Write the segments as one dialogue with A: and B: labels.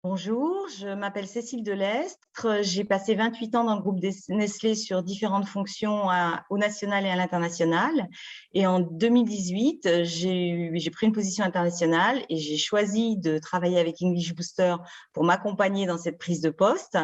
A: Bonjour, je m'appelle Cécile Delestre. J'ai passé 28 ans dans le groupe Nestlé sur différentes fonctions au national et à l'international. Et en 2018, j'ai pris une position internationale et j'ai choisi de travailler avec English Booster pour m'accompagner dans cette prise de poste.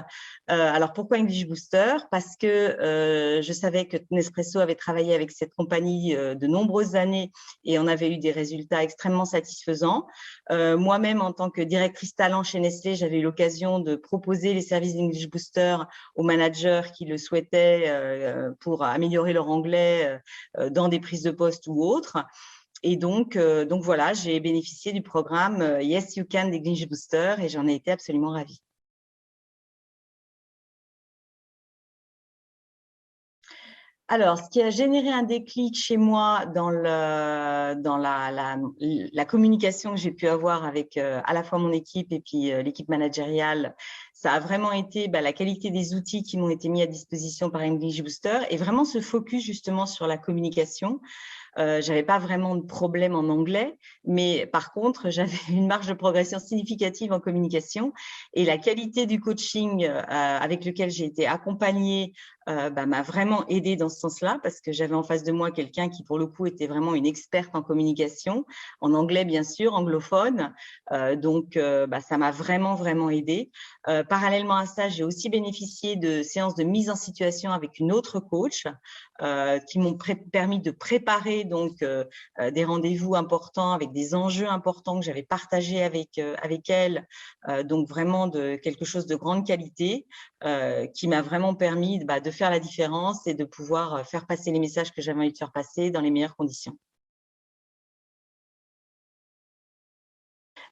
A: Alors, pourquoi English Booster? Parce que je savais que Nespresso avait travaillé avec cette compagnie de nombreuses années et on avait eu des résultats extrêmement satisfaisants. Moi-même, en tant que directrice talent chez Nestlé, j'avais eu l'occasion de proposer les services d'English Booster aux managers qui le souhaitaient pour améliorer leur anglais dans des prises de poste ou autres. Et donc voilà, j'ai bénéficié du programme Yes You Can d'English Booster et j'en ai été absolument ravie. Alors, ce qui a généré un déclic chez moi dans la communication que j'ai pu avoir avec à la fois mon équipe et puis l'équipe managériale, ça a vraiment été la qualité des outils qui m'ont été mis à disposition par English Booster et vraiment ce focus justement sur la communication. J'avais pas vraiment de problème en anglais, mais par contre, j'avais une marge de progression significative en communication et la qualité du coaching avec lequel j'ai été accompagnée m'a vraiment aidée dans ce sens-là parce que j'avais en face de moi quelqu'un qui, pour le coup, était vraiment une experte en communication, en anglais, bien sûr, anglophone. Ça m'a vraiment, vraiment aidée. Parallèlement à ça, j'ai aussi bénéficié de séances de mise en situation avec une autre coach qui m'ont permis de préparer des rendez-vous importants avec des enjeux importants que j'avais partagés avec elle, donc vraiment de quelque chose de grande qualité qui m'a vraiment permis de faire la différence et de pouvoir faire passer les messages que j'avais envie de faire passer dans les meilleures conditions.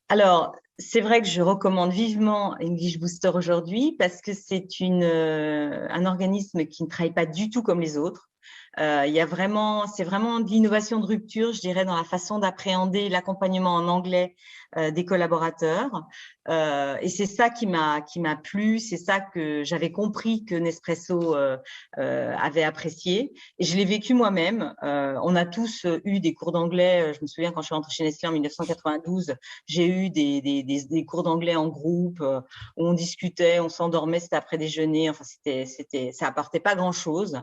A: Alors, c'est vrai que je recommande vivement English Booster aujourd'hui parce que c'est un organisme qui ne travaille pas du tout comme les autres. C'est vraiment de l'innovation de rupture, je dirais, dans la façon d'appréhender l'accompagnement en anglais des collaborateurs. Et c'est ça qui m'a plu, c'est ça que j'avais compris que Nespresso avait apprécié. Et je l'ai vécu moi-même. On a tous eu des cours d'anglais. Je me souviens quand je suis rentrée chez Nestlé en 1992, j'ai eu des cours d'anglais en groupe où on discutait, on s'endormait, c'était après déjeuner. Enfin, ça apportait pas grand-chose.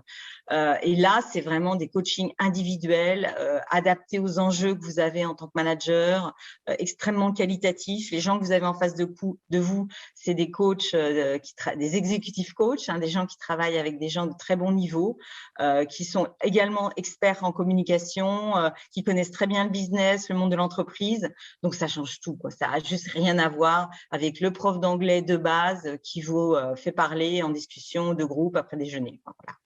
A: Et là, c'est vraiment des coachings individuels, adaptés aux enjeux que vous avez en tant que manager, extrêmement qualitatifs. Les gens que vous avez en face de vous, c'est des coachs, des exécutifs coachs, des gens qui travaillent avec des gens de très bon niveau, qui sont également experts en communication, qui connaissent très bien le business, le monde de l'entreprise. Donc, ça change tout, quoi. Ça a juste rien à voir avec le prof d'anglais de base qui vous fait parler en discussion de groupe après déjeuner. Enfin, voilà.